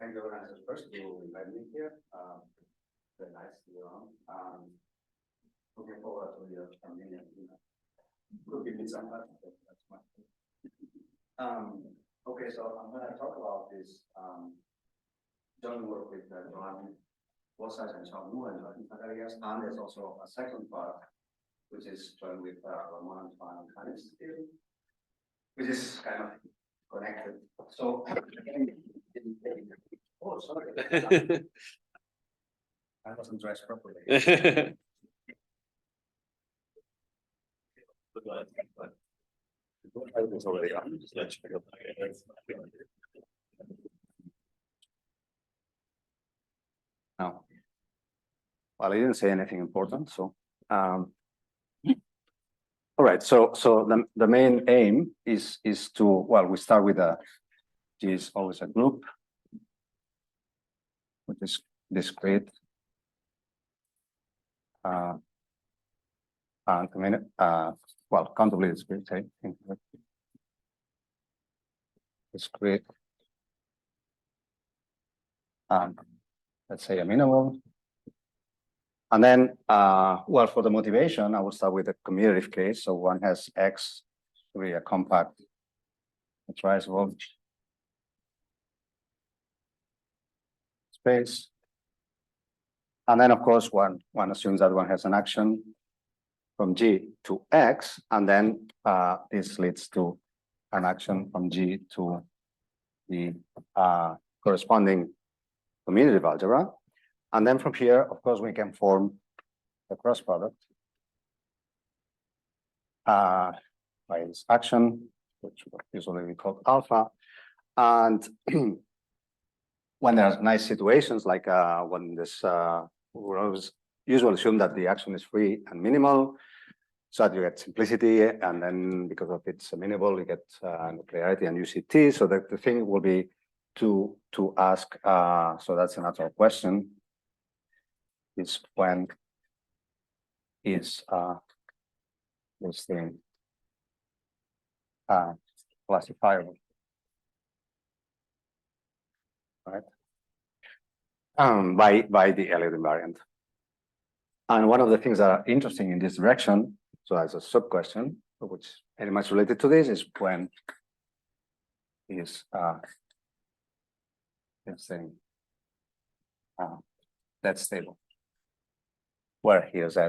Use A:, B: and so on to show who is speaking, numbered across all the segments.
A: thank you, organizers, first to invite me here. Very nice to be on. Looking forward to your opinion. Could give me some help. That's my okay, so I'm going to talk about this joint work with Joan Bossas and Sean Wu and areas, and there's also a second part, which is joined with Ramon and Hannes, which is kind of connected. So, oh, sorry. I wasn't dressed properly. No. Well, I didn't say anything important, so all right. So the main aim is to, well, we start with G is always a group, which is discrete. And I mean, well, countably discrete, I think. Discrete. Let's say amenable. And then, well, for the motivation, I will start with the commutative case. So one has X, really a compact traceable space. And then, of course, one assumes that one has an action from G to X, and then this leads to an action from G to the corresponding commutative algebra. And then from here, of course, we can form the cross product by this action, which usually we call alpha. And when there's nice situations, like when this, we always usually assume that the action is free and minimal, so that you get simplicity, and then because of its amenable, you get nuclearity and UCT. So the thing will be to ask, so that's a natural question, is when is this thing classifiable, right? By the Elliott invariant. And one of the things that are interesting in this direction, so as a sub question, which is very much related to this, is when is this thing that's stable, where here Z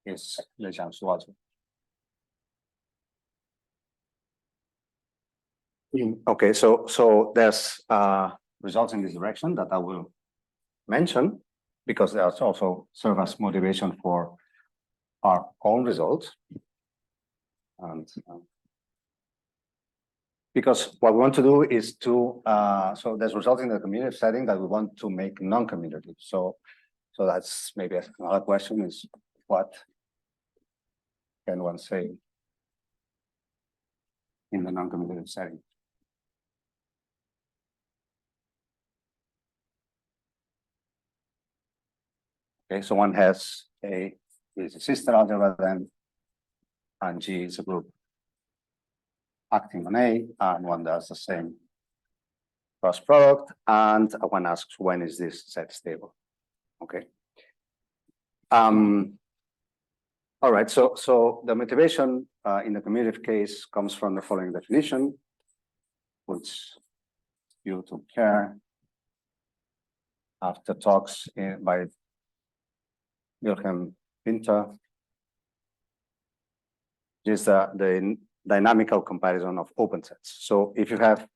A: is Legendre-Suarez. Okay, so there's results in this direction that I will mention, because they also serve as motivation for our own results. And because what we want to do is to, so there's results in the commutative setting that we want to make non-commutative. So that's maybe another question, is what can one say in the non-commutative setting? Okay, so one has A is a sister algebra then, and G is a group acting on A, and one does the same cross product, and one asks, when is this set stable? Okay. All right, so the motivation in the commutative case comes from the following definition, which you took care after talks by Wilhelm Winter. This is the dynamical comparison of open sets. So if you have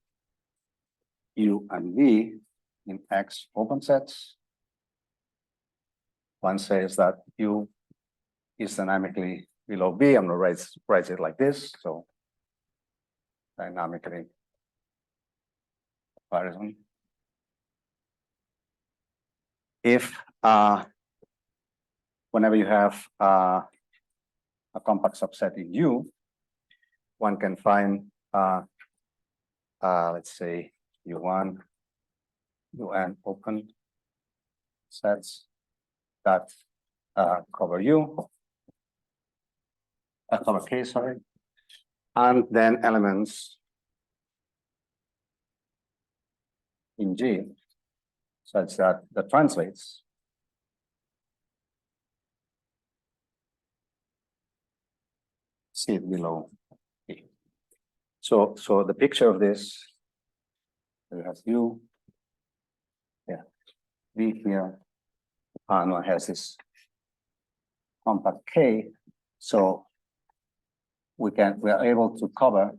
A: U and V in X open sets, one says that U is dynamically below B. I'm going to write it like this. So dynamically comparison. If whenever you have a compact subset in U, one can find, let's say, U1, UN open sets that cover U, cover K, sorry, and then elements in G such that the translates see it below E. So the picture of this, we have U, yeah, V here, and one has this compact K. So we are able to cover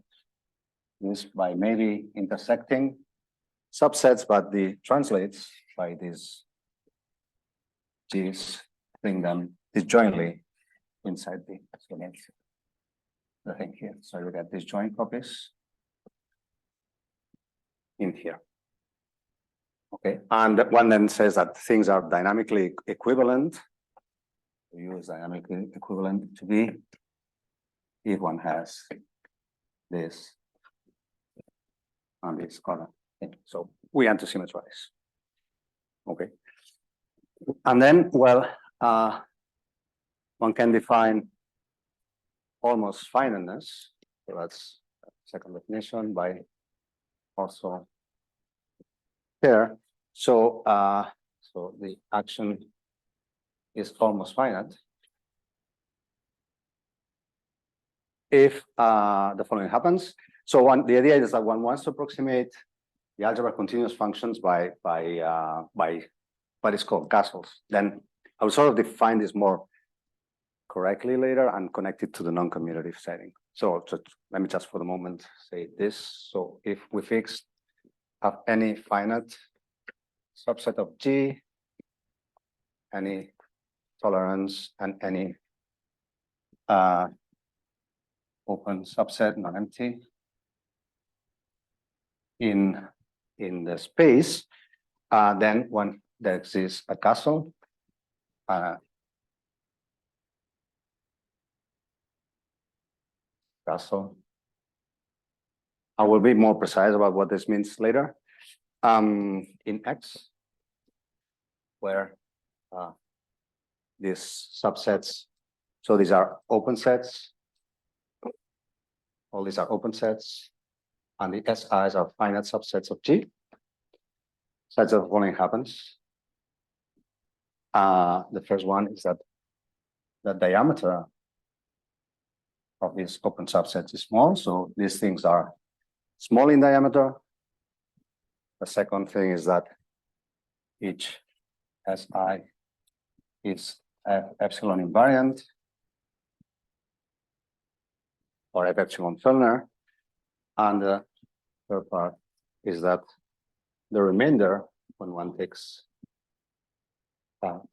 A: this by maybe intersecting subsets, but the translates by these G's, bring them disjointly inside the thing here. So we get disjoint copies in here. Okay, and one then says that things are dynamically equivalent. U is dynamically equivalent to B if one has this and this other thing. So we anti-symmetrize. Okay. And then, well, one can define almost finiteness. So that's second definition by also here. So so the action is almost finite if the following happens. So the idea is that one wants to approximate the algebra continuous functions by what is called castles. Then I will sort of define this more correctly later and connect it to the non-commutative setting. So let me just for the moment say this. So if we have any finite subset of G, any tolerance, and any open subset, non-empty, in the space, then when there exists a castle, I will be more precise about what this means later. In X, where these subsets, so these are open sets, all these are open sets, and the SIs are finite subsets of G, such that the following happens. The first one is that the diameter of these open subsets is small, so these things are small in diameter. The second thing is that each SI is epsilon invariant or F epsilon Fellner. And the third part is that the remainder, when one takes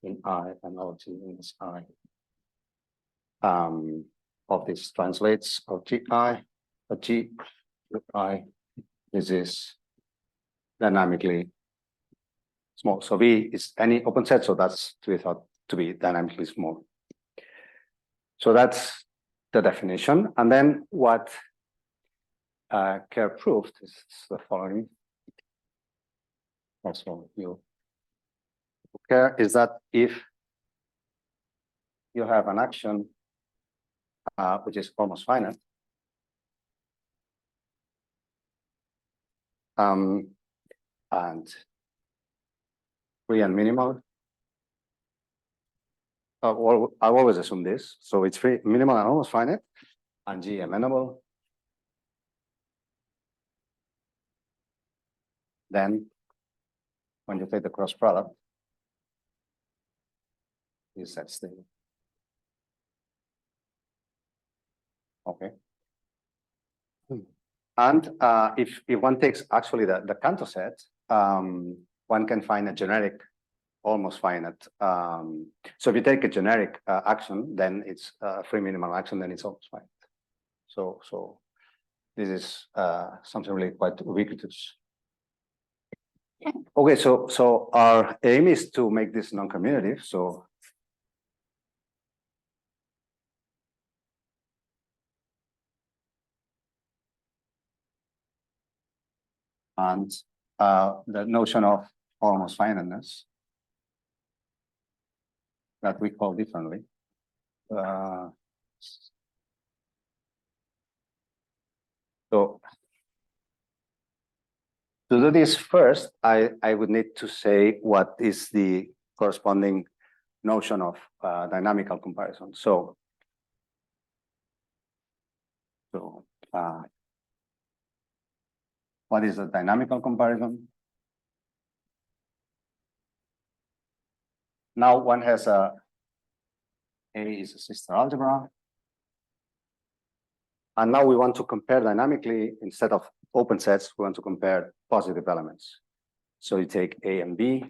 A: in I and OT in this I, of this translates of GI, this is dynamically small. So V is any open set, so that's to be thought to be dynamically small. So that's the definition. And then what Kerr proved is the following. Also, Kerr is that if you have an action which is almost finite, and free and minimal. Well, I always assume this. So it's free, minimal, and almost finite, and G amenable. Then, when you take the cross product, you set stable. Okay. And if one takes actually the Cantor set, one can find a generic, almost finite. So if you take a generic action, then it's a free minimal action, then it's almost finite. So this is something really quite ubiquitous. Okay, so our aim is to make this non-commutative. So and the notion of almost finiteness that we call differently. So To do this first, I would need to say what is the corresponding notion of dynamical comparison. So what is a dynamical comparison? Now one has A is a sister algebra. And now we want to compare dynamically, instead of open sets, we want to compare positive elements. So you take A and B,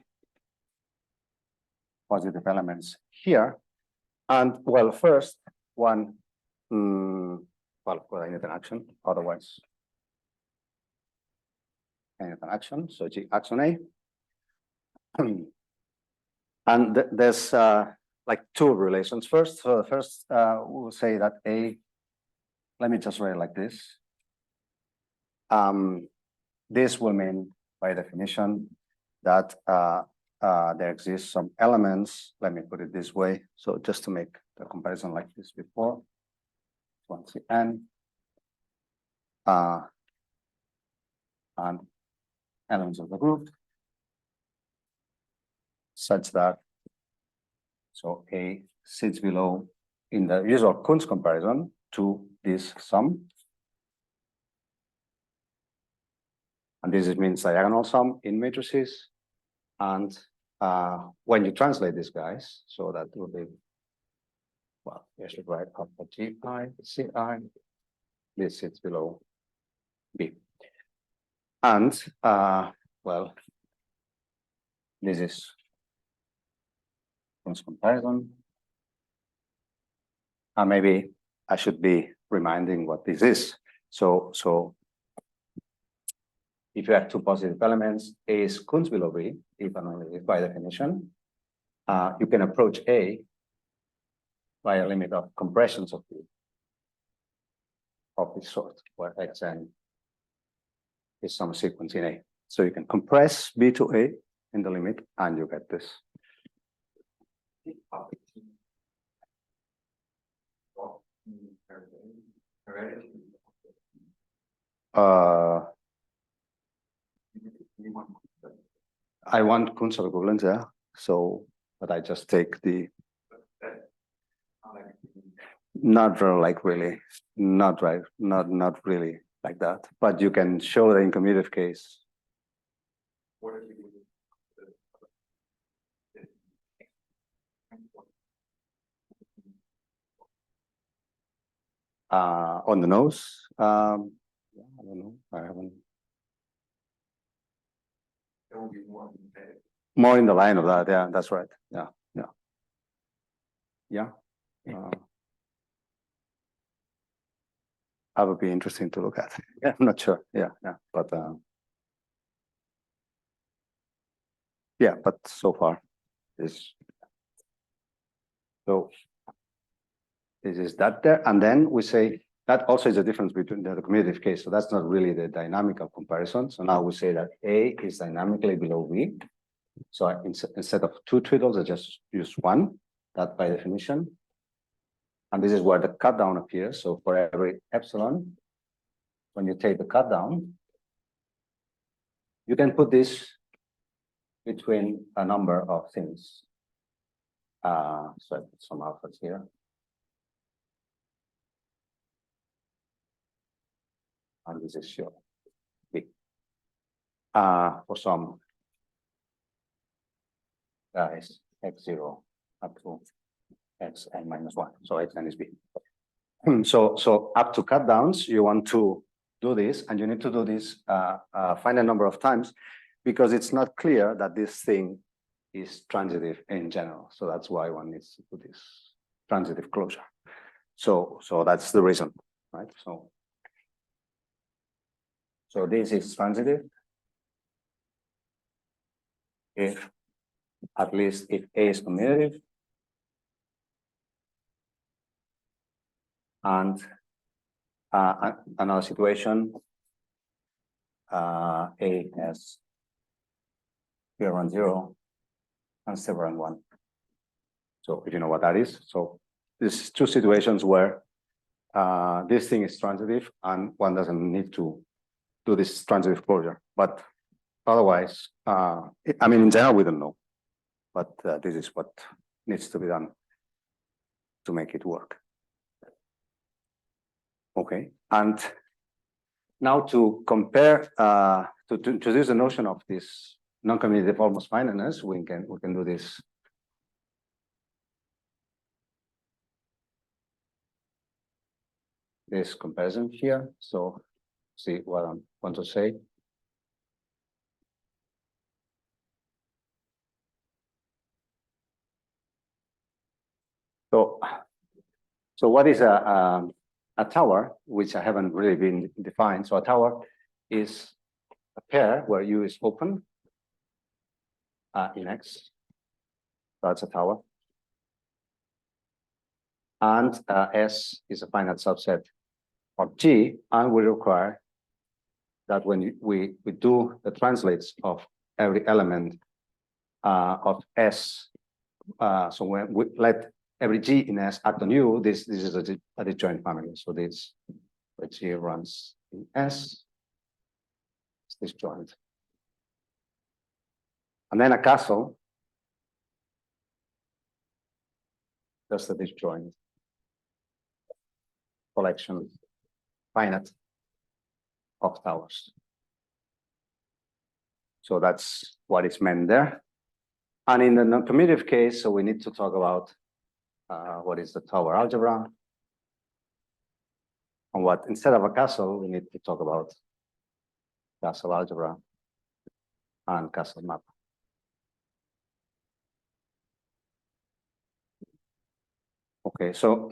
A: positive elements here. And well, first one, well, I need an action, otherwise I need an action. So G action A. And there's like two relations. First, so the first we'll say that A, let me just write it like this. This will mean, by definition, that there exist some elements. Let me put it this way. So just to make the comparison like this before, once n, and elements of the group, such that so A sits below in the usual Kunz comparison to this sum. And this means diagonal sum in matrices. And when you translate these guys, so that will be, well, you should write alpha G I, C I, this sits below B. And well, this is Kunz comparison. And maybe I should be reminding what this is. So if you have two positive elements, A is Kunz below B, if and only if by definition, you can approach A by a limit of compressions of B of this sort, where Xn is some sequence in A. So you can compress B to A in the limit, and you get this. I want Kunz equivalence, yeah. So, but I just take the not like really, not right, not really like that. But you can show the incommutative case. On the nose, yeah, I don't know. I haven't. More in the line of that, yeah, that's right. Yeah. That would be interesting to look at. Yeah, I'm not sure. Yeah, but yeah, but so far is so this is that there, and then we say that also is a difference between the commutative case. So that's not really the dynamical comparison. So now we say that A is dynamically below B. So instead of two twiddles, I just use one, that by definition. And this is where the cut down appears. So for every epsilon, when you take the cut down, you can put this between a number of things. So I put some alphas here. And this is your B. For some guys, x0 up to xn minus 1. So xn is B. So up to cut downs, you want to do this, and you need to do this finite number of times, because it's not clear that this thing is transitive in general. So that's why one needs to do this transitive closure. So that's the reason, right? So this is transitive if, at least if A is commutative, and another situation, A has here run 0 and still run 1. So if you know what that is, so there's two situations where this thing is transitive and one doesn't need to do this transitive closure. But otherwise, I mean, in general, we don't know, but this is what needs to be done to make it work. Okay, and now to compare, to introduce the notion of this non-commutative almost finiteness, we can do this. This comparison here. So see what I want to say. So what is a tower, which I haven't really been defined. So a tower is a pair where U is open in X. That's a tower. And S is a finite subset of G, and we require that when we do the translates of every element of S, so when we let every G in S act on U, this is a disjoint family. So this, where G runs in S, it's disjoint. And then a castle, just a disjoint collection, finite, of towers. So that's what is meant there. And in the non-commutative case, so we need to talk about what is the tower algebra, and what, instead of a castle, we need to talk about castle algebra and castle map. Okay, so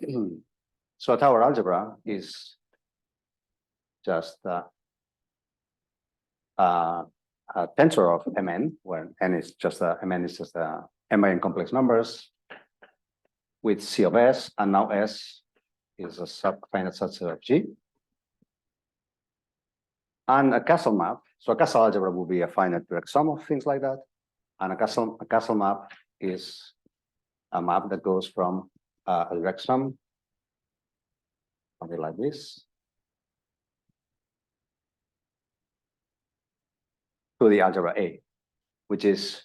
A: so a tower algebra is just a tensor of Mn, where n is just Mn is just a m by n complex numbers with C of S, and now S is a finite subset of G. And a castle map, so a castle algebra will be a finite direct sum of things like that. And a castle map is a map that goes from a direct sum, something like this, to the algebra A, which is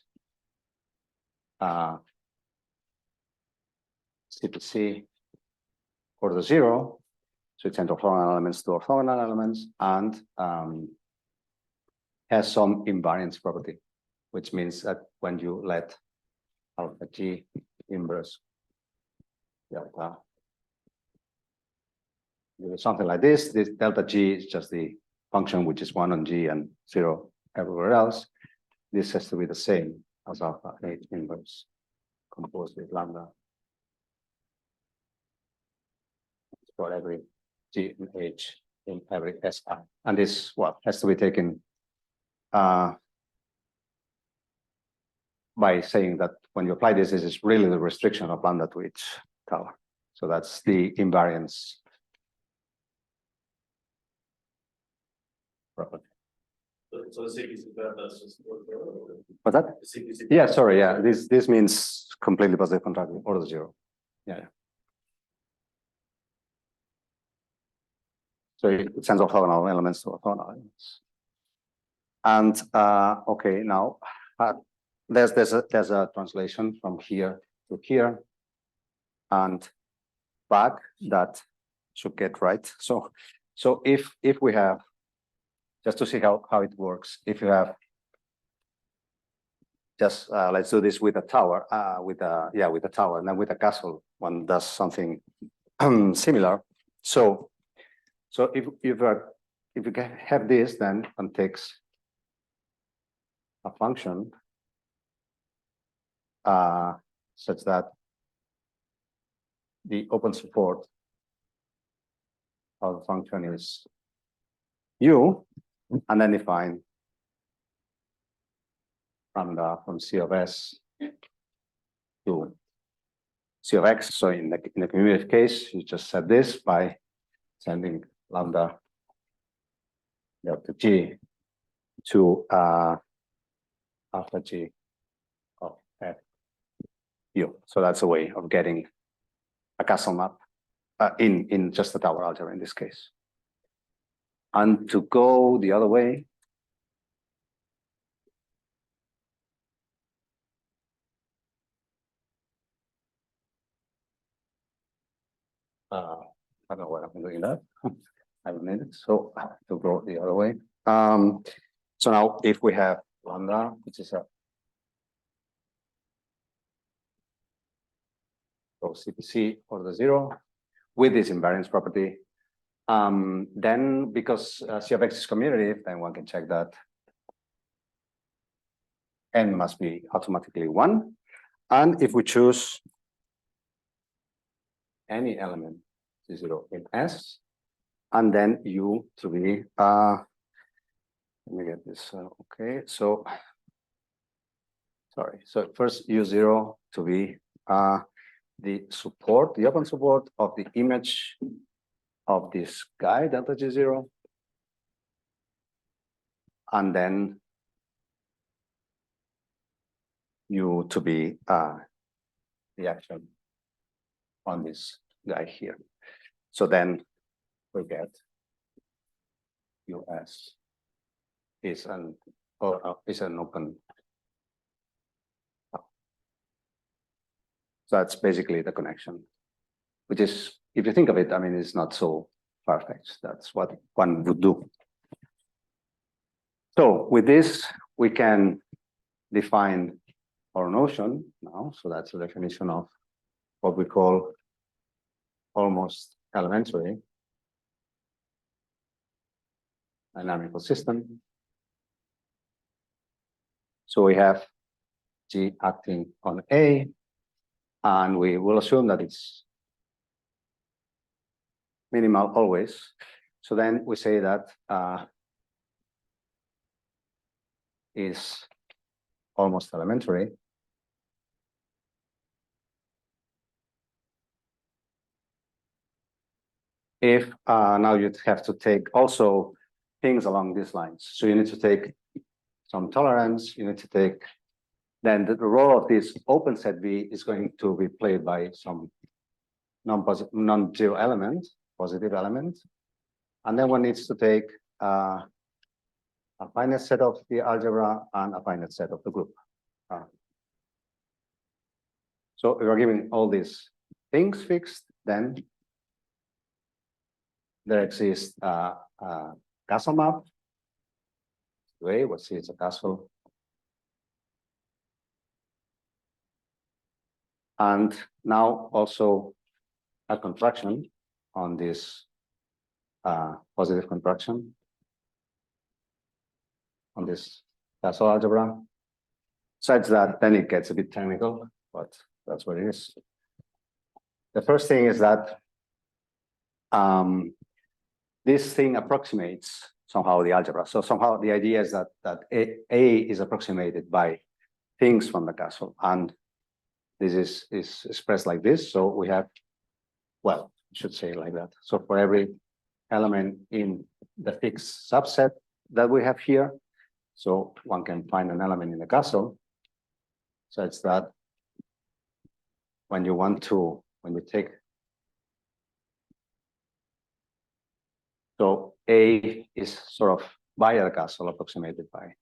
A: CPC order 0. So it's orthogonal elements to orthogonal elements, and has some invariance property, which means that when you let alpha G inverse delta, something like this delta G is just the function which is 1 on G and 0 everywhere else. This has to be the same as alpha H inverse composed with lambda for every G and H in every SI. And this, well, has to be taken by saying that when you apply this, this is really the restriction of lambda to each tower. So that's the invariance property.
B: So the CPC that's just
A: what's that? Yeah, sorry, yeah. This means completely positive contracting, order 0. Yeah. So it sends orthogonal elements to orthogonal elements. And okay, now there's a translation from here to here and back that should get right. So if we have, just to see how it works, if you have just let's do this with a tower, with a tower, and then with a castle, one does something similar. So if you have this, then one takes a function such that the open support of the function is U, and then define from C of S to C of X. So in the commutative case, you just set this by sending lambda delta G to alpha G of F U. So that's a way of getting a castle map in just the tower algebra in this case. And to go the other way, I don't know what I'm doing that. I don't need it, so I have to go the other way. So now if we have lambda, which is a CPC or the zero with this invariance property, then because C of X is commutative, then one can check that N must be automatically 1. And if we choose any element C0 in S, and then U to be, let me get this, okay, so, sorry, so first U0 to be the support, the open support of the image of this guy, delta G0, and then U to be the action on this guy here. So then we get US is an open. So that's basically the connection, which is, if you think of it, I mean, it's not so far-fetched. That's what one would do. So with this, we can define our notion now. So that's the definition of what we call almost elementary dynamical system. So we have G acting on A, and we will assume that it's minimal always. So then we say that is almost elementary. If now you'd have to take also things along these lines. So you need to take some tolerance, you need to take, then the role of this open set V is going to be played by some non-zero element, positive element. And then one needs to take a finite set of the algebra and a finite set of the group. So if we're giving all these things fixed, then there exists a castle map. We'll see it's a castle. And now also a contraction on this positive contraction on this castle algebra, such that then it gets a bit technical, but that's what it is. The first thing is that this thing approximates somehow the algebra. So somehow the idea is that A is approximated by things from the castle, and this is expressed like this. So we have, well, I should say like that. So for every element in the fixed subset that we have here, so one can find an element in the castle. So it's that when you take, so A is sort of by the castle approximated by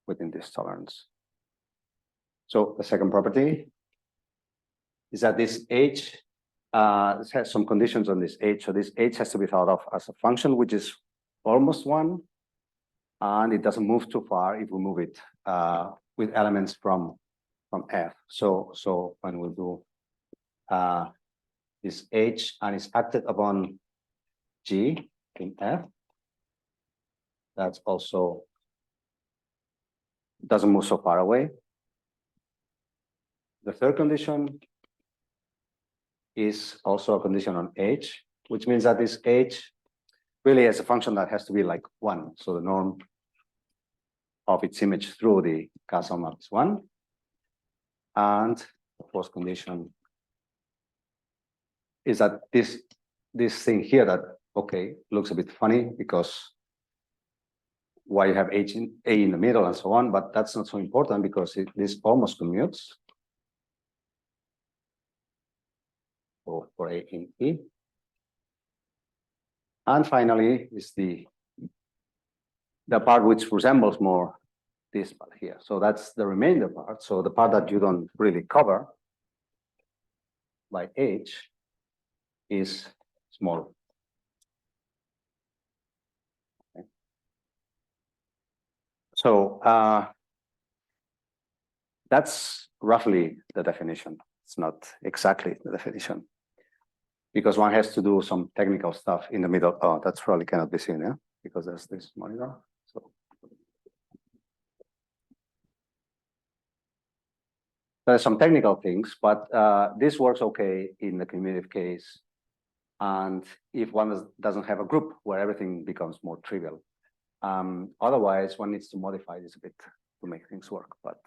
A: within this tolerance. So the second property is that this H has some conditions on this H. So this H has to be thought of as a function which is almost 1, and it doesn't move too far if we move it with elements from F. So when we do this H and it's acted upon G in F, that's also doesn't move so far away. The third condition is also a condition on H, which means that this H really is a function that has to be like 1. So the norm of its image through the castle map is 1. And the fourth condition is that this thing here that, okay, looks a bit funny because why you have A in the middle and so on, but that's not so important because this almost commutes for A in E. And finally is the part which resembles more this part here. So that's the remainder part. So the part that you don't really cover by H is small. Okay. So that's roughly the definition. It's not exactly the definition, because one has to do some technical stuff in the middle. Oh, that's probably cannot be seen, yeah, because there's this monitor. So there's some technical things, but this works okay in the cumulative case. And if one doesn't have a group where everything becomes more trivial. Otherwise, one needs to modify this a bit to make things work, but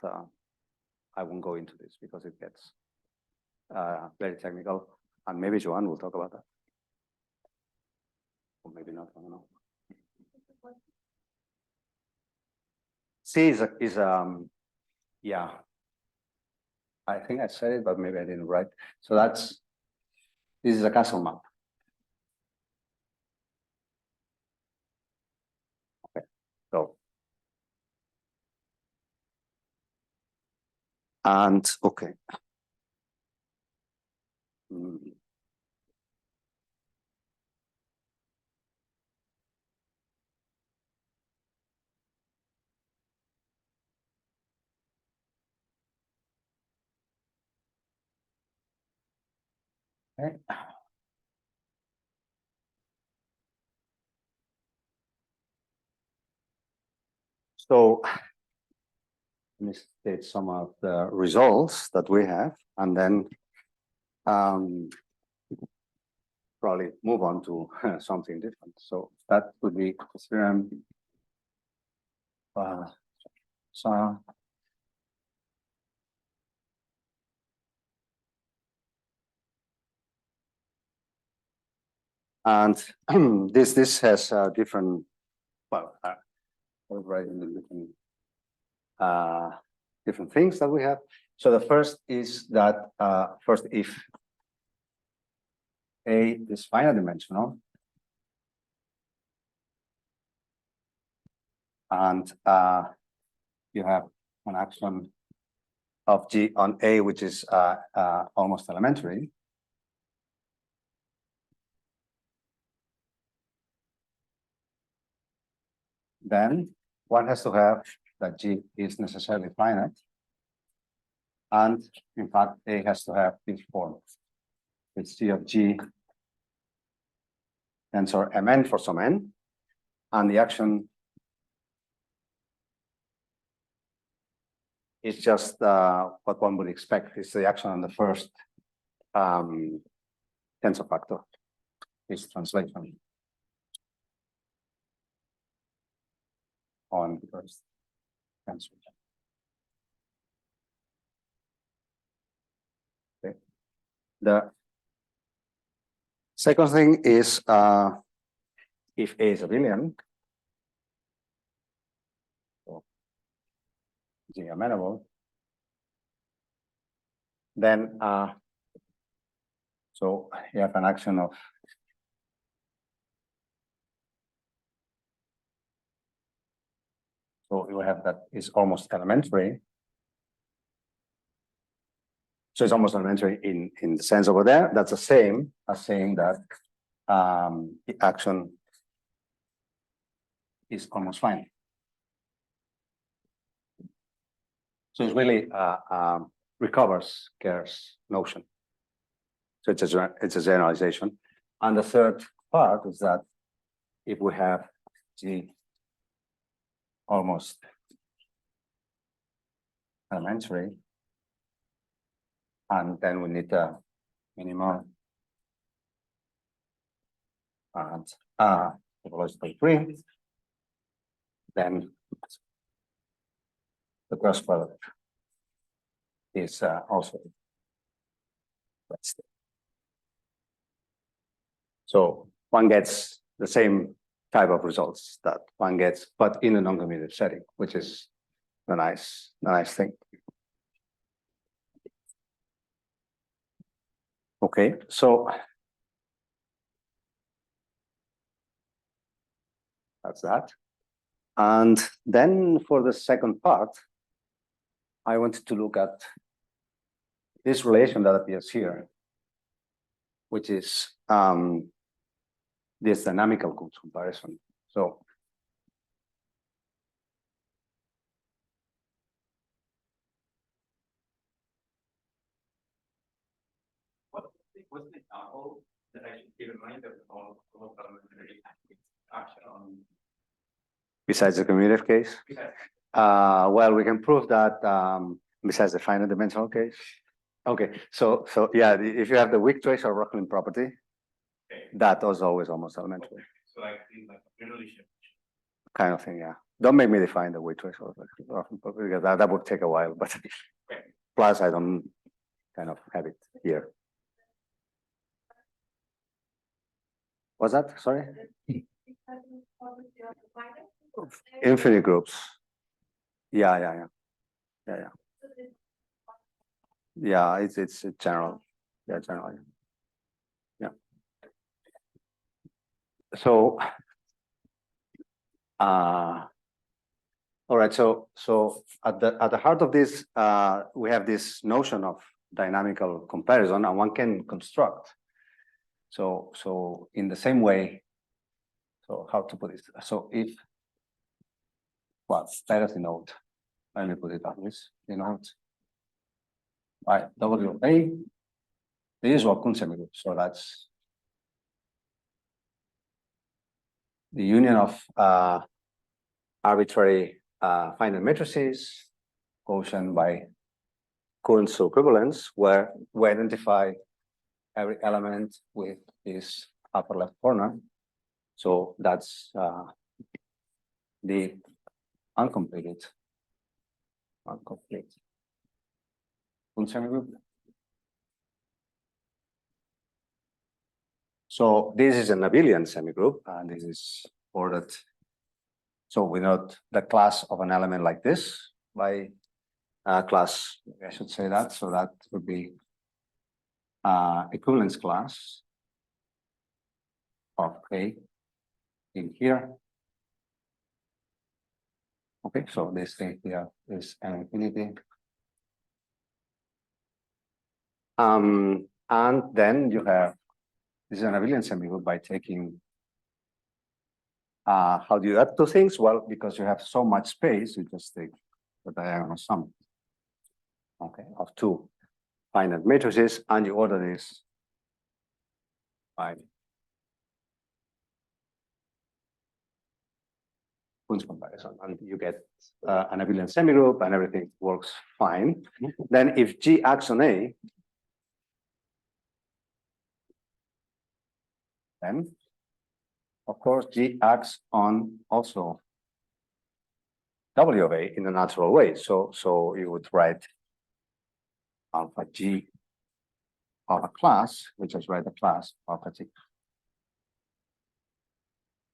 A: I won't go into this because it gets very technical, and maybe Joanne will talk about that. Or maybe not, I don't know. C is yeah, I think I said it, but maybe I didn't write. So this is a castle map. Okay, so. And okay. Okay. So let me state some of the results that we have, and then probably move on to something different. So that would be the theorem. So and this has different, well, right in the different things that we have. So the first is that first, if A is finite dimensional, and you have an action of G on A, which is almost elementary, then one has to have that G is necessarily finite. And in fact, A has to have this form. It's G of G tensor Mn for some n. And the action is just what one would expect. It's the action on the first tensor factor, is translation on the first tensor. Okay. The second thing is if A is abelian, so G amenable, then so you have an action of so you have that is almost elementary. So it's almost elementary in the sense over there. That's the same as saying that the action is almost finite. So it's really recovers Kerr's notion. So it's a generalization. And the third part is that if we have G almost elementary, and then we need a minimal and velocity 3, then the cross product is also rested. So one gets the same type of results that one gets, but in a non-commutative setting, which is a nice thing. Okay, so that's that. And then for the second part, I wanted to look at this relation that appears here which is this dynamical comparison. So
B: what's the example that I should keep in mind of all action on?
A: besides the commutative case, well, we can prove that besides the finite dimensional case. Okay, so yeah, if you have the weak trace or Rocklin property, that was always almost elementary.
B: So like relationship.
A: Kind of thing, yeah. Don't make me define the weak trace or Rocklin property because that would take a while, but plus I don't kind of have it here. What's that? Sorry? Infinite groups. Yeah. Yeah, it's general. Yeah, general. Yeah. So all right, so at the heart of this, we have this notion of dynamical comparison, and one can construct. So in the same way, so how to put it? So if, well, better to note, let me put it on this, denote by WA, the usual Kuhn semigroup. So that's the union of arbitrary finite matrices, quotient by Kuhn's equivalence, where we identify every element with this upper left corner. So that's the incomplete Kuhn semigroup. So this is an abelian semigroup, and this is ordered. So we note the class of an element like this by class, I should say that. So that would be equivalence class of A in here. Okay, so this thing here is an infinity. And then you have, this is an abelian semigroup by taking, how do you add two things? Well, because you have so much space, you just take the diagonal sum, okay, of two finite matrices, and you order this by Kuhn's comparison, and you get an abelian semigroup, and everything works fine. Then if G acts on A, then of course G acts on also W of A in a natural way. So you would write alpha G of a class, which is write a class alpha G.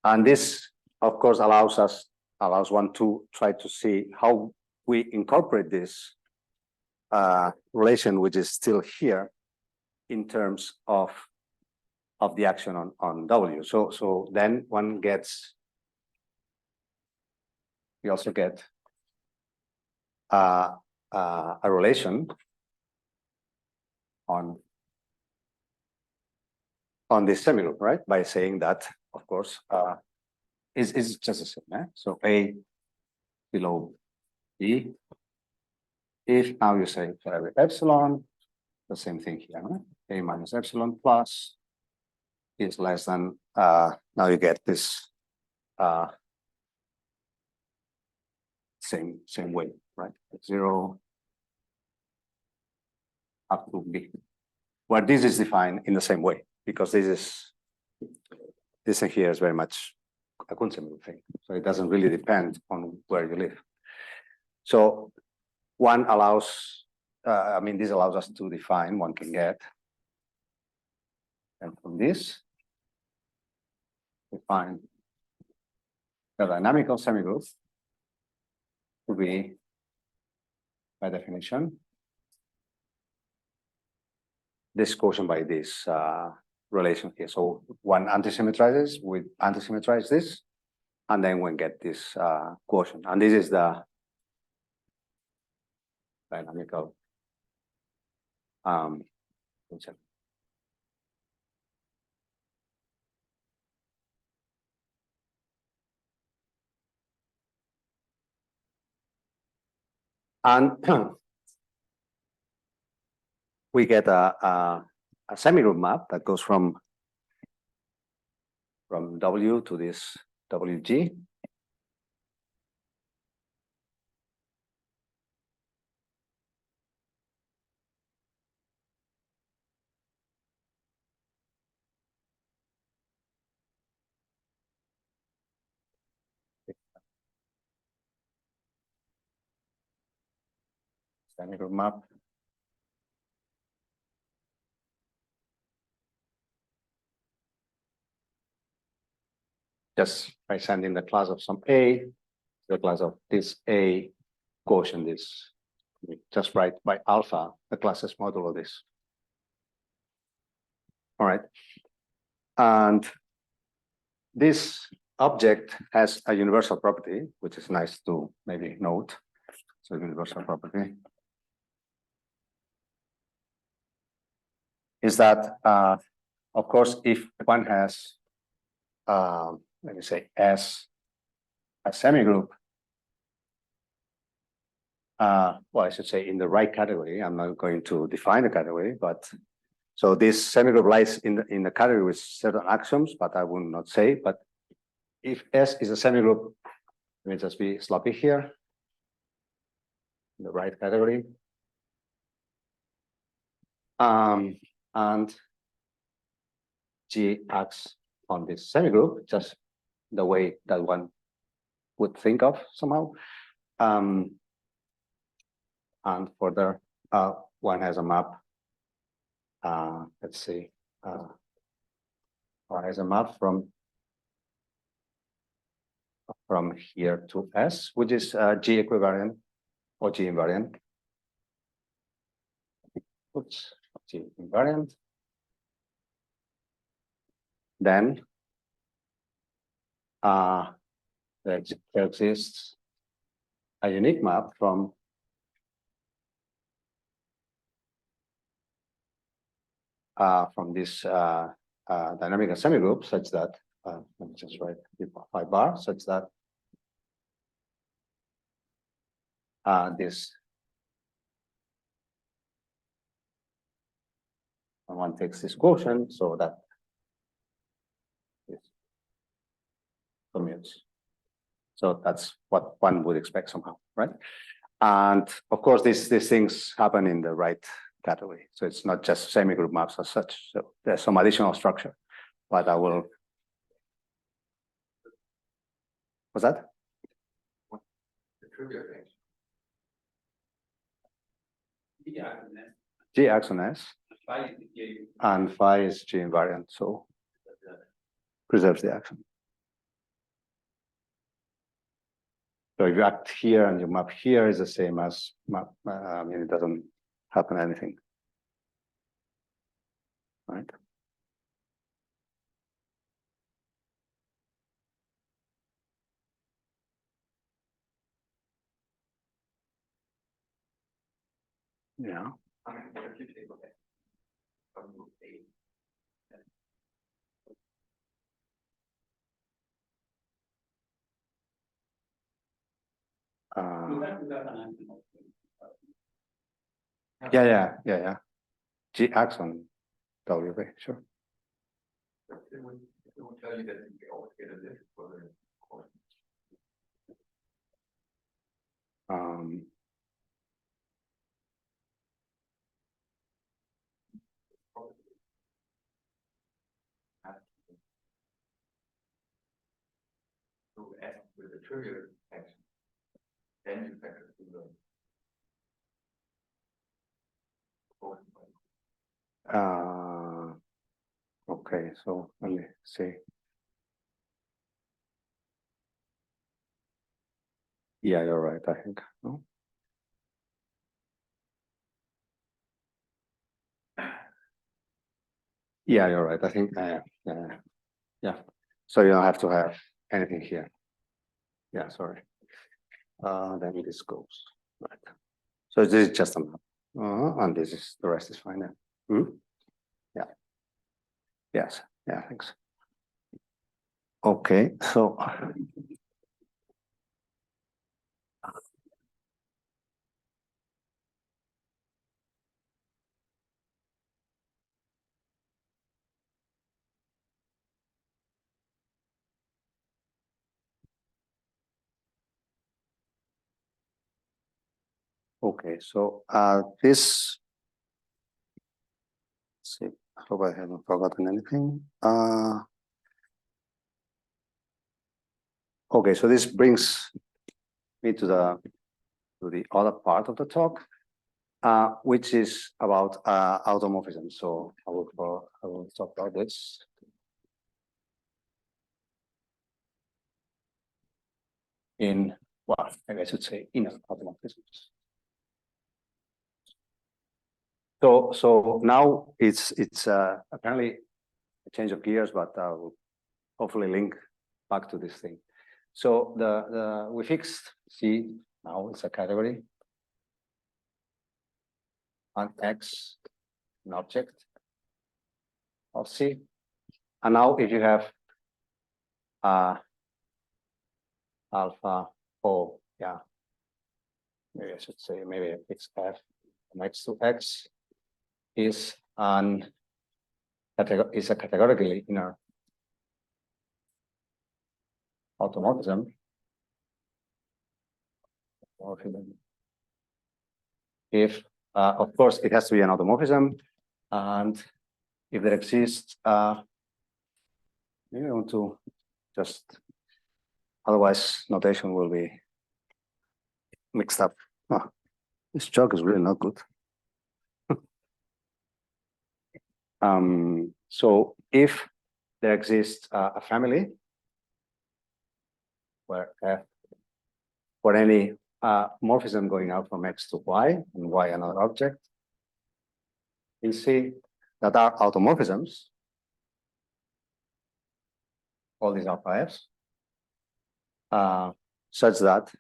A: And this, of course, allows one to try to see how we incorporate this relation, which is still here, in terms of the action on W. So then one gets, we also get a relation on this semigroup, right? By saying that, of course, is just the same. Eh? So A below B. If now you say for every epsilon, the same thing here, right? A minus epsilon plus is less than, now you get this same way, right? 0 up to B, where this is defined in the same way, because this thing here is very much a Kuhn semigroup thing. So it doesn't really depend on where you live. So one allows, I mean, this allows us to define, one can get, and from this, define the dynamical semigroup to be, by definition, this quotient by this relation here. So one antisymmetrizes, we antisymmetrize this, and then we get this quotient. And this is the dynamical quotient. And we get a semigroup map that goes from W to this WG. Semigroup map. Just by sending the class of some A, the class of this A quotient is, just write by alpha, the classes modulo this. All right. And this object has a universal property, which is nice to maybe note. So universal property is that, of course, if one has, let me say, S a semigroup, well, I should say in the right category. I'm not going to define the category, but so this semigroup lies in the category with certain axioms, but I will not say. But if S is a semigroup, let me just be sloppy here. In the right category. And G acts on this semigroup, just the way that one would think of somehow. And further, one has a map. Let's see. One has a map from here to S, which is G equivariant or G invariant. Oops, G invariant. Then there exists a unique map from this dynamical semigroup such that, let me just write 5 bar, such that this, one takes this quotient so that this commutes. So that's what one would expect somehow, right? And of course, these things happen in the right category. So it's not just semigroup maps as such. So there's some additional structure, but I will. What's that?
B: The trivial thing.
A: G acts on S. And phi is G invariant, so preserves the action. So if you act here and your map here is the same as map, I mean, it doesn't happen anything, right? Yeah. Yeah. G acts on WB, sure.
B: It will tell you that you always get a list for the course. So add with the trivial action, then you factor in the
A: okay, so let me see. Yeah, you're right, I think. No? Yeah, you're right. I think, yeah. So you don't have to have anything here. Yeah, sorry. Then this goes, right. So this is just a map. And this is, the rest is fine then. Yeah. Yes, yeah, thanks. Okay, so. Okay, so this, let's see, I hope I haven't forgotten anything. Okay, so this brings me to the other part of the talk, which is about automorphism. So I will talk about this. Well, maybe I should say inner automorphisms. So now it's apparently a change of gears, but I'll hopefully link back to this thing. So we fixed C, now it's a category, and X, an object of C. And now if you have alpha O, yeah, maybe I should say maybe it's F, next to X is a categorically inner automorphism. If of course it has to be an automorphism, and if there exists maybe I want to just, otherwise notation will be mixed up. Oh, this joke is really not good. So if there exists a family where F, for any morphism going out from X to Y and Y another object, you see that are automorphisms, all these alpha F's, such that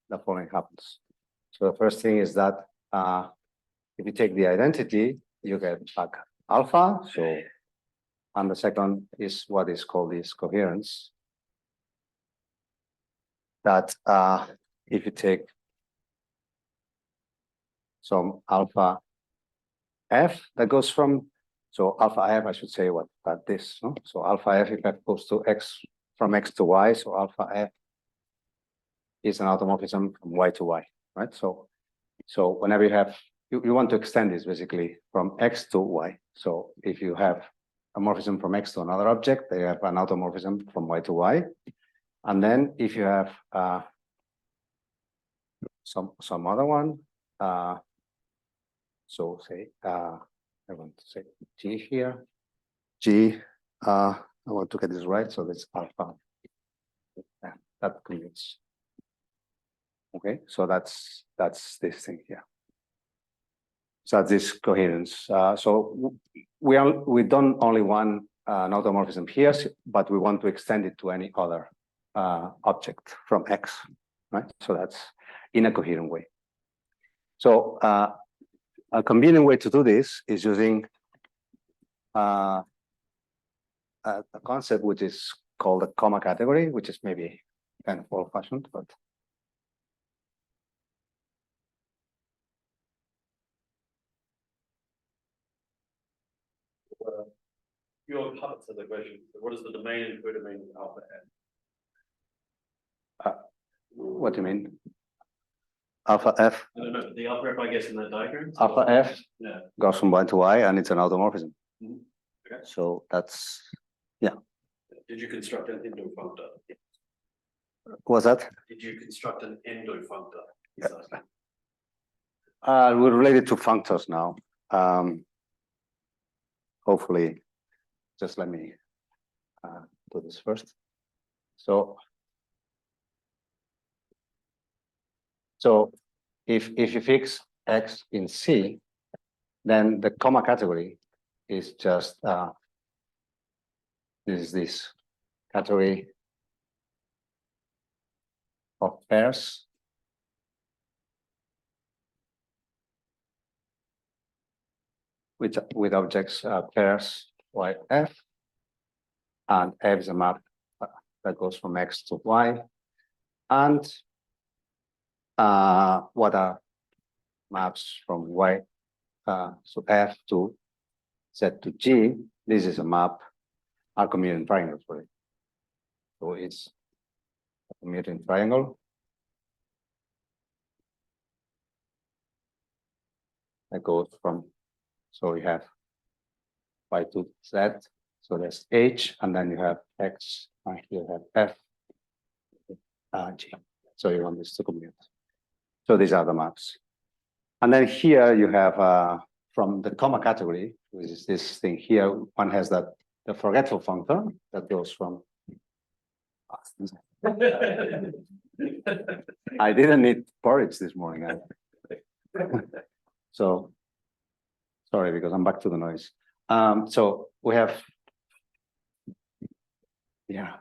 A: the following happens. So the first thing is that if you take the identity, you get back alpha. So, and the second is what is called this coherence. That if you take some alpha F that goes from, so alpha F, I should say what that this, no? So alpha F, if F goes to X, from X to Y, so alpha F is an automorphism from Y to Y, right? So whenever you have, you want to extend this basically from X to Y. So if you have a morphism from X to another object, they have an automorphism from Y to Y. And then if you have some other one, so say, I want to say G here, G, I want to get this right, so that's alpha. Yeah, that commutes. Okay, so that's this thing here. So that's this coherence. So we've done only one an automorphism here, but we want to extend it to any other object from X, right? So that's in a coherent way. So a convenient way to do this is using a concept which is called a comma category, which is maybe kind of old-fashioned, but
C: your part to the question. What is the domain and codomain of alpha F?
A: what do you mean? Alpha F.
C: I don't know, the alpha F, I guess, in that diagram.
A: Alpha F
C: Yeah.
A: goes from Y to Y, and it's an automorphism.
C: Mhm. Okay.
A: So that's, yeah.
C: Did you construct an endofunctor?
A: What's that?
C: Did you construct an endofunctor?
A: We're related to functors now. Hopefully, just let me do this first. So if you fix X in C, then the comma category is just this category of pairs with objects pairs YF, and F is a map that goes from X to Y, and what are maps from Y, so F to Z to G. This is a map, are commuting triangles for it. So it's a commuting triangle. that goes from, so you have Y to Z, so there's H, and then you have X, and here you have F, G. So you want this to commute. So these are the maps. And then here you have from the comma category, which is this thing here, one has that the forgetful functor that goes from. I didn't eat porridge this morning. So sorry, because I'm back to the noise. So we have, yeah.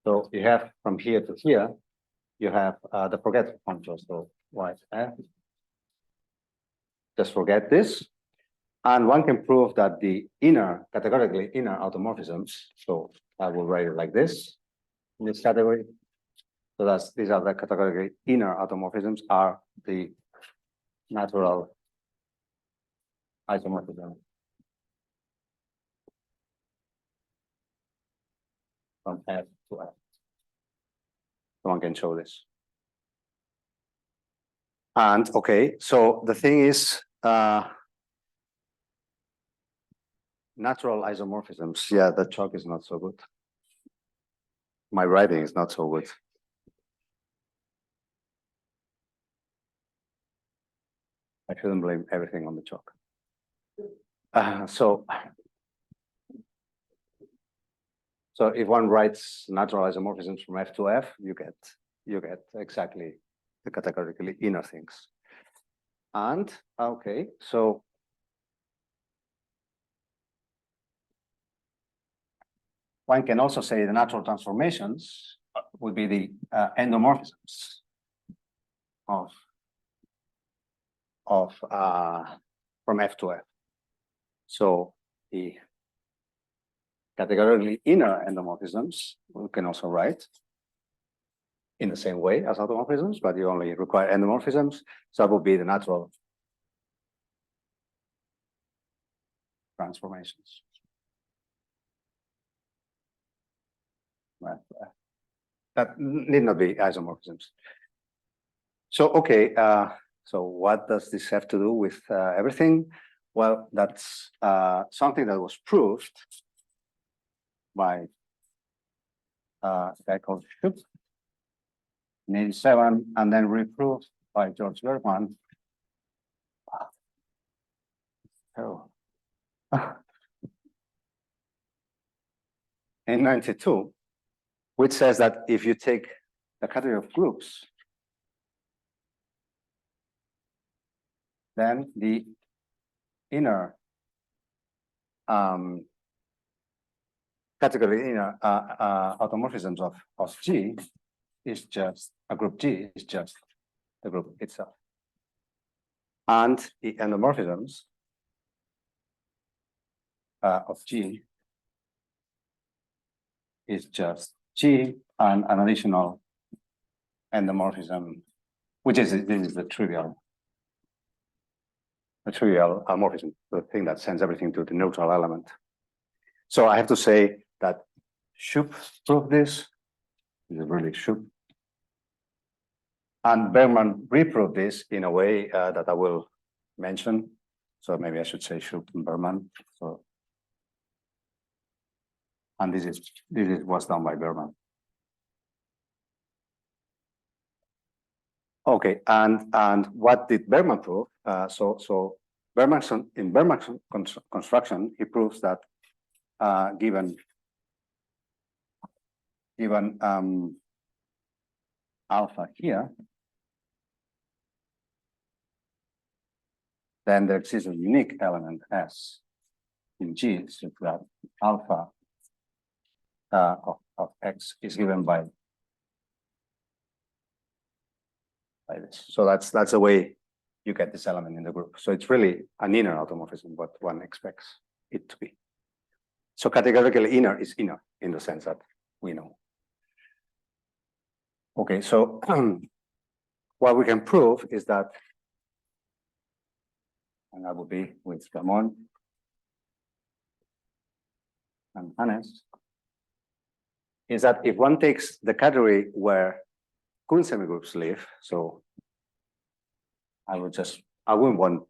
A: So you have from here to here, you have the forgetful functor. So Y F. Just forget this. And one can prove that the inner, categorically inner automorphisms, so I will write it like this, in this category. So these are the categorically inner automorphisms are the natural isomorphism from F to F. So one can show this. And okay, so the thing is, natural isomorphisms. Yeah, the chalk is not so good. My writing is not so good. I shouldn't blame everything on the chalk. So if one writes natural isomorphisms from F to F, you get exactly the categorically inner things. And okay, so one can also say the natural transformations would be the endomorphisms of from F to F. So the categorically inner endomorphisms we can also write in the same way as automorphisms, but you only require endomorphisms. So that would be the natural transformations. That need not be isomorphisms. So okay, so what does this have to do with everything? Well, that's something that was proved by a guy called Schupp in '87, and then reproved by George Bergman. Oh. In '92, which says that if you take the category of groups, then the inner category inner automorphisms of G is just a group G is just the group itself, and the endomorphisms of G is just G and an additional endomorphism, which is this is the trivial morphism, the thing that sends everything to the neutral element. So I have to say that Schupp proved this. This is really Schupp. And Bergman reproved this in a way that I will mention. So maybe I should say Schupp and Bergman. So, and this is what's done by Bergman. Okay, and what did Bergman prove? So Bergman in Bergman's construction, he proves that given alpha here, then there exists a unique element S in G, so that alpha of X is given by this. So that's the way you get this element in the group. So it's really an inner automorphism, what one expects it to be. So categorically inner is inner in the sense that we know. Okay, so what we can prove is that, and that would be with Ramon and Hannes, is that if one takes the category where Kuhn semigroups live, so I will just I will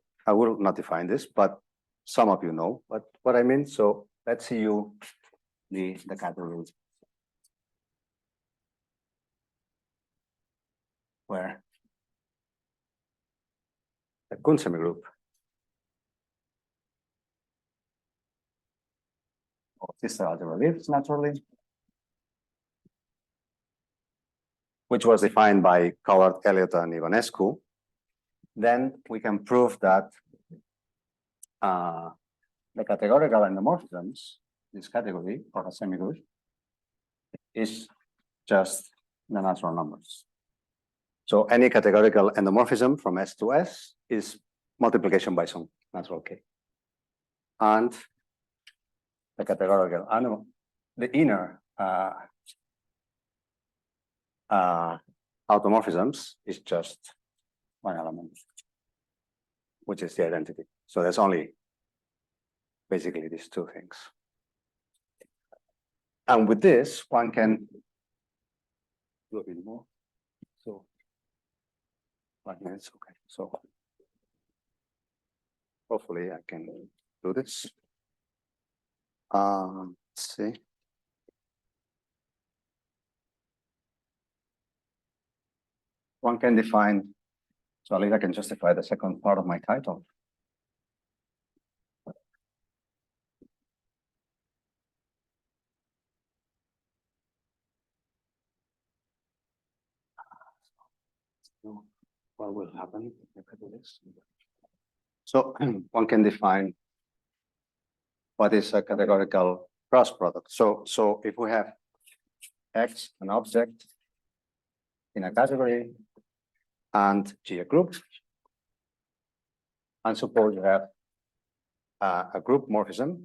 A: not define this, but some of you know what I mean. So let's see the category where the Kuhn semigroup of sister algebra lives naturally, which was defined by Coward, Elliott, and Ivanescu. Then we can prove that the categorical endomorphisms, this category of a semigroup, is just the natural numbers. So any categorical endomorphism from S to S is multiplication by some natural K. And the categorical animal, the inner automorphisms is just one element, which is the identity. So there's only basically these two things. And with this, one can do a bit more. So 5 minutes, okay. So hopefully I can do this. Let's see. One can define, so at least I can justify the second part of my title. What will happen if I do this? So one can define what is a categorical cross product. So if we have X, an object in a category, and G a group, and suppose you have a group morphism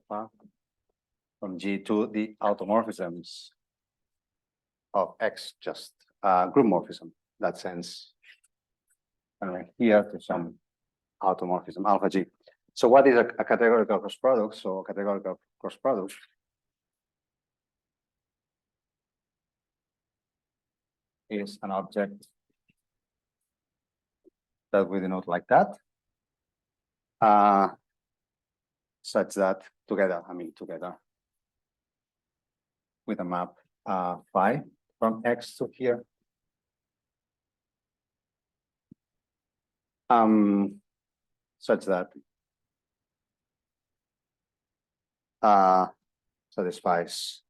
A: from G to the automorphisms of X, just group morphism. That sense, here to some automorphism alpha G. So what is a categorical cross product? So a categorical cross product is an object that we denote like that, such that together with a map phi from X to here. Such that satisfies,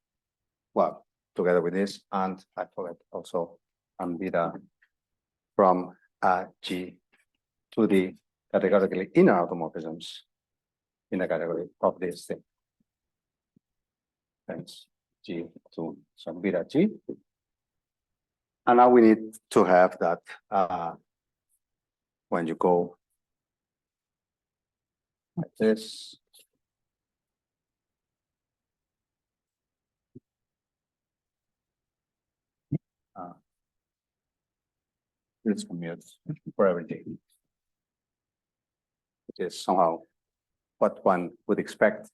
A: well, together with this, and I forget also beta from G to the categorically inner automorphisms in the category of this thing. Thanks, G to some beta G. And now we need to have that when you go like this. This commutes for everything. It is somehow what one would expect.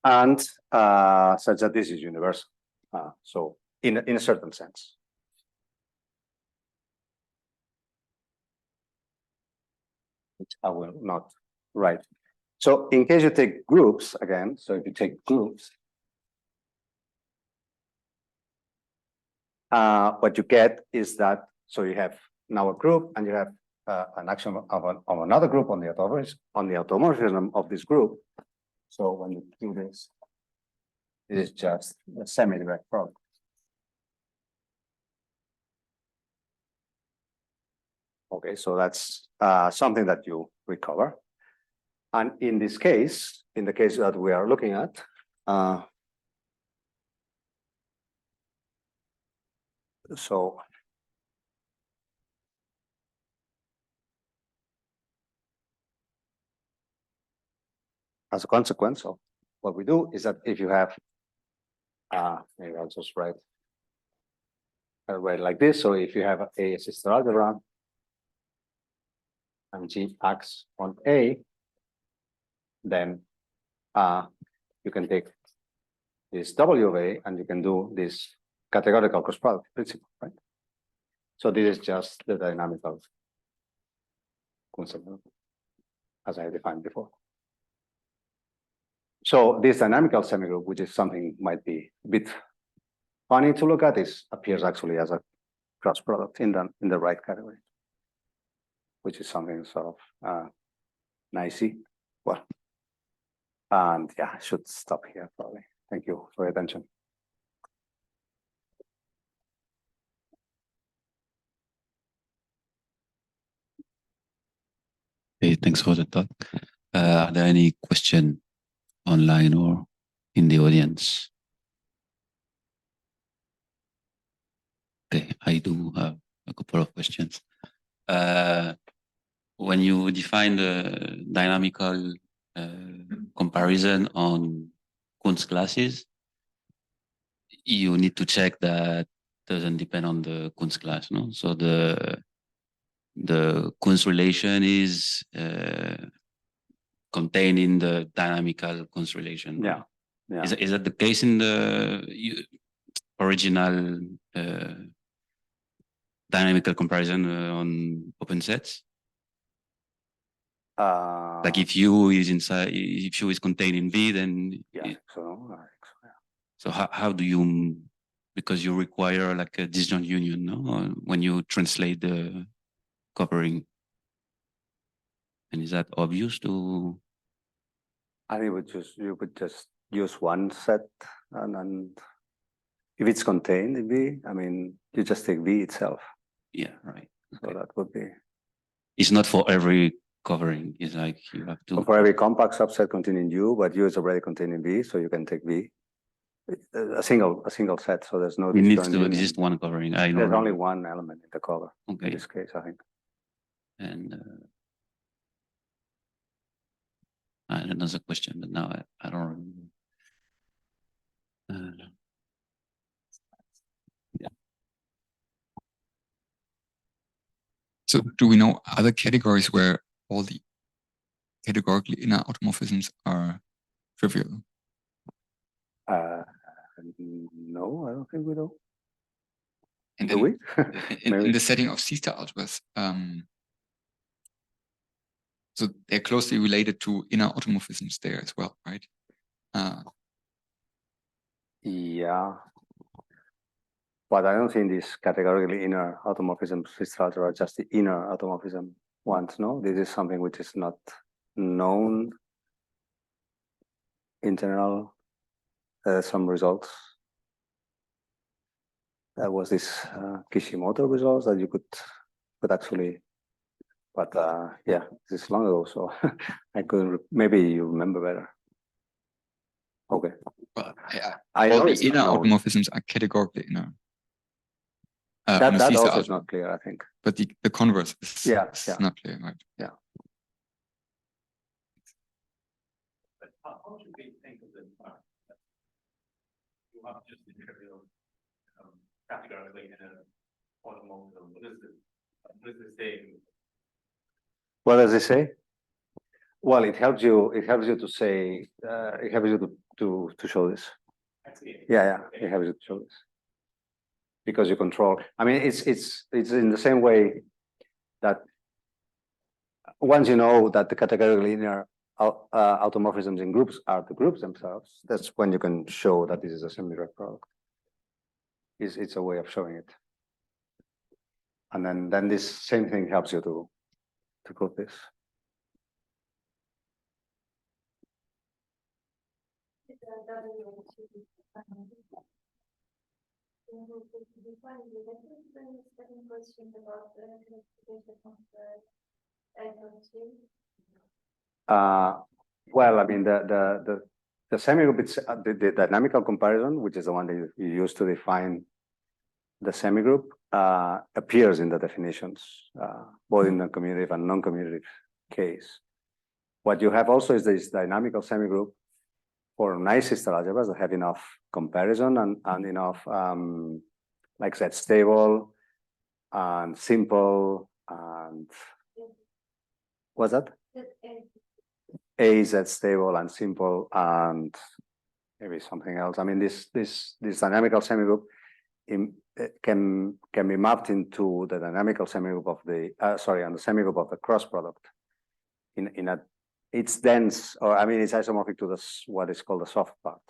A: And such that this is universal. So in a certain sense. Which I will not write. So in case you take groups again, so if you take groups, what you get is that, so you have now a group and you have an action of another group on the automorphism of this group. So when you do this, it is just a semi-direct product. Okay, so that's something that you recover. And in this case, in the case that we are looking at, so as a consequence of what we do is that if you have, maybe I'll just write like this. So if you have a sister algebra and G acts on A, then you can take this W of A and you can do this categorical cross product principle, right? So this is just the dynamical Kunst semigroup, as I defined before. So this dynamical semigroup, which is something might be a bit funny to look at, appears actually as a cross product in the right category, which is something sort of nicey. Well, and yeah, I should stop here probably. Thank you for your attention.
D: Hey, thanks for the talk. Are there any questions online or in the audience? Okay, I do have a couple of questions. When you define the dynamical comparison on Kunst classes, you need to check that doesn't depend on the Kunst class, no? So the Kunst relation is contained in the dynamical Kunst relation.
A: Yeah, yeah.
D: Is that the case in the original dynamical comparison on open sets? Like if U is inside, if U is contained in V, then
A: yeah,
D: so how do you, because you require like a disjoint union, no? When you translate the covering, and is that obvious to?
A: I think you would just use one set, and if it's contained in V, I mean, you just take V itself.
D: Yeah, right.
A: So
D: Okay.
A: that would be.
D: It's not for every covering. It's like you have to.
A: So for every compact subset containing U, but U is already contained in V, so you can take V. A single set, so there's no.
D: It needs to exist one covering. I know.
A: There's only one element in the cover.
D: Okay.
A: In this case, I think.
D: And I had another question, but now I don't remember. Yeah.
E: So do we know other categories where all the categorical inner automorphisms are trivial?
A: No, I don't think we do.
E: And
A: Do we?
E: in the setting of C-star algebras, so they're closely related to inner automorphisms there as well, right?
A: Yeah. But I don't think these categorically inner automorphisms are just the inner automorphism ones, no? This is something which is not known in general. Some results. There was this Kishimoto results that you could actually, but yeah, this is long ago, so I couldn't. Maybe you remember better. Okay.
E: Well,
A: I
E: all
A: know
E: the
A: it's
E: inner
A: not known.
E: automorphisms are categorically inner.
A: That
E: C-star
A: also
E: algebra.
A: is not clear, I think.
E: But the converse is,
A: Yeah.
E: not clear, right?
A: Yeah.
B: But how should we think of the you have just the trivial categorically in an automorphism? What does this say?
A: What does it say? Well, it helps you. It helps you to say. It helps you to show this. Yeah, it helps you to show this because you control. I mean, it's in the same way that once you know that the categorical linear automorphisms in groups are the groups themselves, that's when you can show that this is a semi-direct product. It's a way of showing it, and then this same thing helps you to prove this. Well, I mean, the semigroup, it's the dynamical comparison, which is the one that you use to define the semigroup, appears in the definitions, both in the commutative and non-commutative case. What you have also is this dynamical semigroup for nice system algebras that have enough comparison and enough, like Z stable and simple and what's that? A Z stable and simple and maybe something else. I mean, this dynamical semigroup can be mapped into the dynamical semigroup of the on the semigroup of the cross product. It's dense, or I mean, it's isomorphic to what is called the soft part,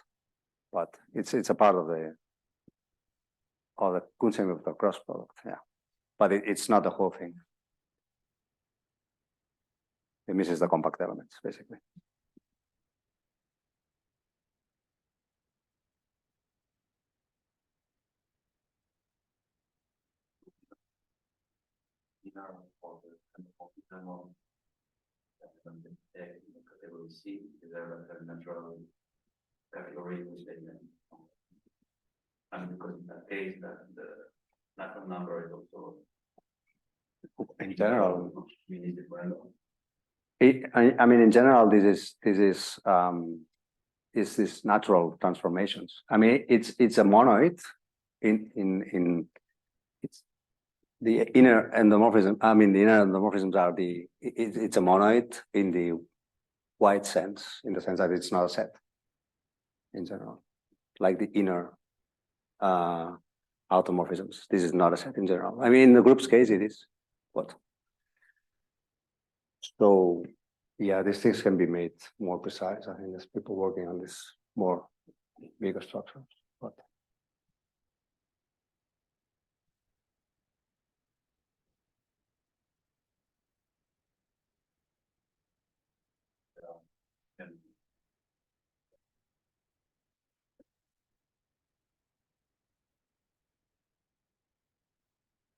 A: but it's a part of the Kuhn semigroup of the cross product. Yeah, but it's not the whole thing. It misses the compact elements basically.
C: Category C, is there a natural category statement? And because in that case, that the natural number is also
A: In general,
C: we need it random.
A: I mean, in general, this is natural transformations. I mean, it's a monoid in it's the inner endomorphism. I mean, the inner endomorphisms are it's a monoid in the wide sense, in the sense that it's not a set in general, like the inner automorphisms. This is not a set in general. I mean, in the group's case, it is. But so yeah, these things can be made more precise. I think there's people working on this more bigger structures. But
C: And